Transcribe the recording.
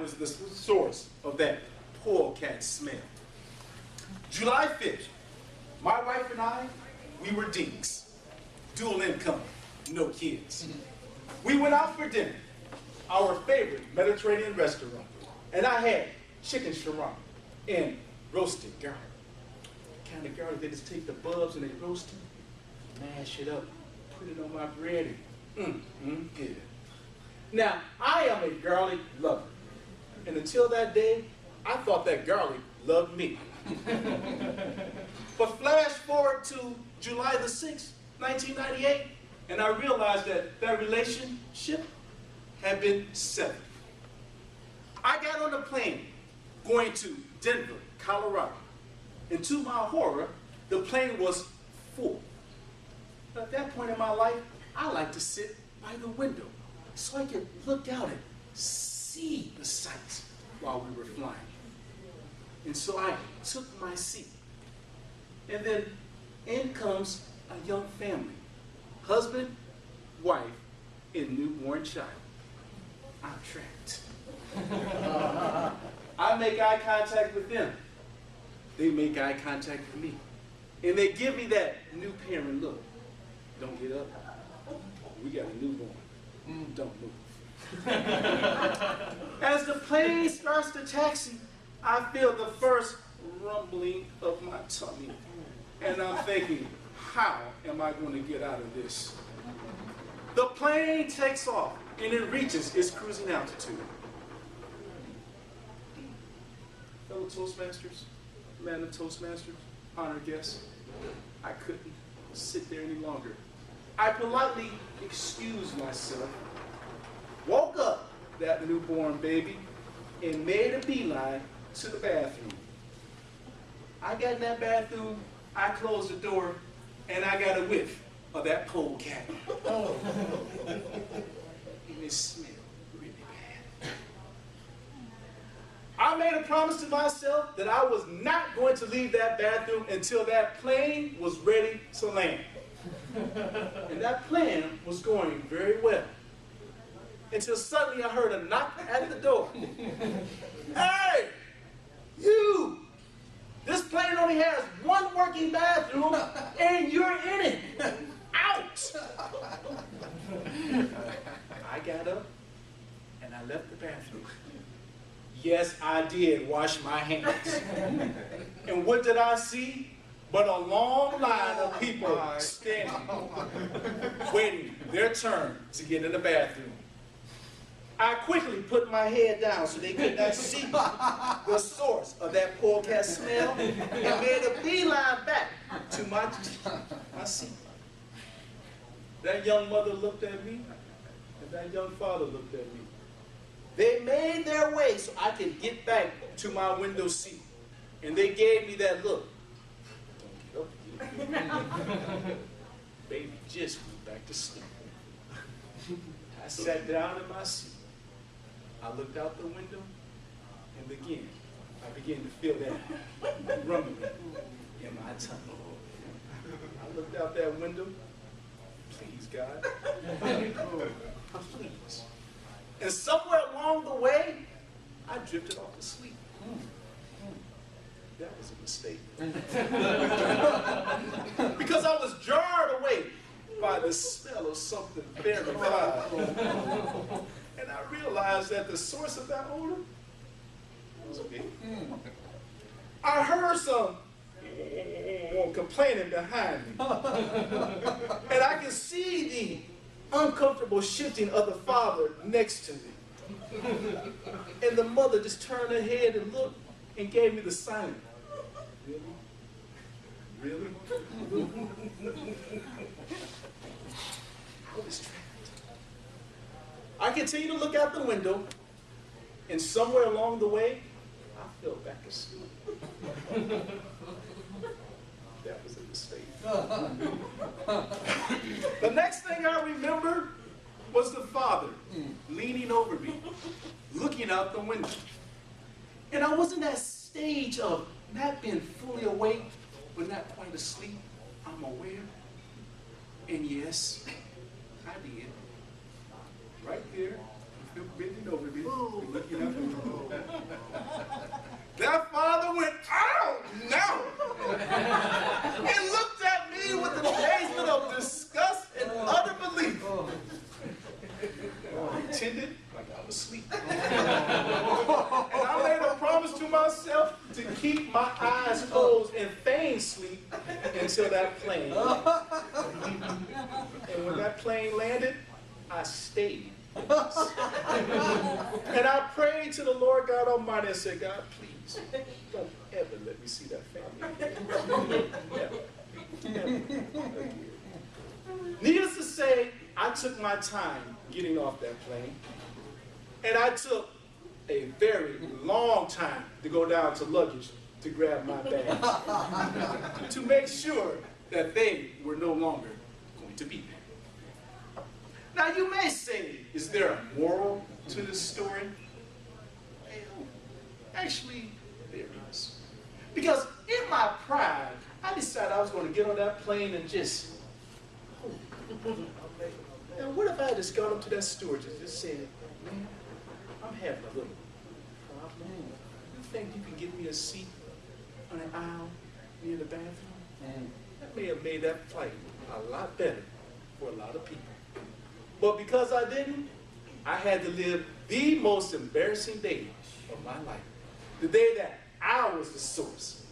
was the source of that polecat smell. July 5th, my wife and I, we were dinks. Dual income, no kids. We went out for dinner, our favorite Mediterranean restaurant, and I had chicken shawarma and roasted garlic. The kind of garlic they just take the bulbs and they roast it, mash it up, put it on my bread, and good. Now, I am a garlic lover, and until that day, I thought that garlic loved me. But flash forward to July the 6th, 1998, and I realized that that relationship had been severed. I got on a plane going to Denver, Colorado, and to my horror, the plane was full. But at that point in my life, I like to sit by the window so I could look out and see the sights while we were flying. And so I took my seat. And then in comes a young family, husband, wife, and newborn child. I'm trapped. I make eye contact with them. They make eye contact with me. And they give me that new parent look. Don't get up. We got a newborn. Don't move. As the plane starts to taxi, I feel the first rumbling of my tummy. And I'm thinking, how am I going to get out of this? The plane takes off and it reaches its cruising altitude. Fellow Toastmasters, land of Toastmasters, honored guests, I couldn't sit there any longer. I politely excused myself, woke up that newborn baby, and made a beeline to the bathroom. I got in that bathroom, I closed the door, and I got a whiff of that polecat. Oh. And it smelled really bad. I made a promise to myself that I was not going to leave that bathroom until that plane was ready to land. And that plan was going very well. Until suddenly I heard a knock at the door. Hey, you! This plane only has one working bathroom and you're in it. Out! I got up and I left the bathroom. Yes, I did wash my hands. And what did I see? But a long line of people standing, waiting their turn to get in the bathroom. I quickly put my head down so they could not see the source of that polecat smell and made a beeline back to my seat. That young mother looked at me and that young father looked at me. They made their way so I could get back to my window seat. And they gave me that look. Don't get up. Baby just went back to sleep. I sat down in my seat. I looked out the window, and again, I began to feel that rumbling in my tummy. I looked out that window. Please, God. Please. And somewhere along the way, I drifted off to sleep. That was a mistake. Because I was jarred away by the smell of something very foul. And I realized that the source of that odor was me. I heard some complaining behind me. And I could see the uncomfortable shifting of the father next to me. And the mother just turned her head and looked and gave me the sign. Really? Really? I was trapped. I continued to look out the window, and somewhere along the way, I fell back asleep. That was a mistake. The next thing I remember was the father leaning over me, looking out the window. And I was in that stage of not being fully awake, but not quite asleep. I'm aware. And yes, I did. Right there, bending over me, looking out the window. myself to keep my eyes closed and feign sleep until that plane landed. And when that plane landed, I stayed. And I prayed to the Lord God Almighty and said, God, please, don't ever let me see that family again. Never. Needless to say, I took my time getting off that plane, and I took a very long time to go down to luggage to grab my bags to make sure that they were no longer going to be there. Now you may say, is there a moral to this story? Well, actually, there is. Because in my pride, I decided I was going to get on that plane and just, now what if I just gone up to that steward and just said, man, I'm having a little problem. You think you can get me a seat on an aisle near the bathroom? That may have made that flight a lot better for a lot of people. But because I didn't, I had to live the most embarrassing day of my life. The day that I was the source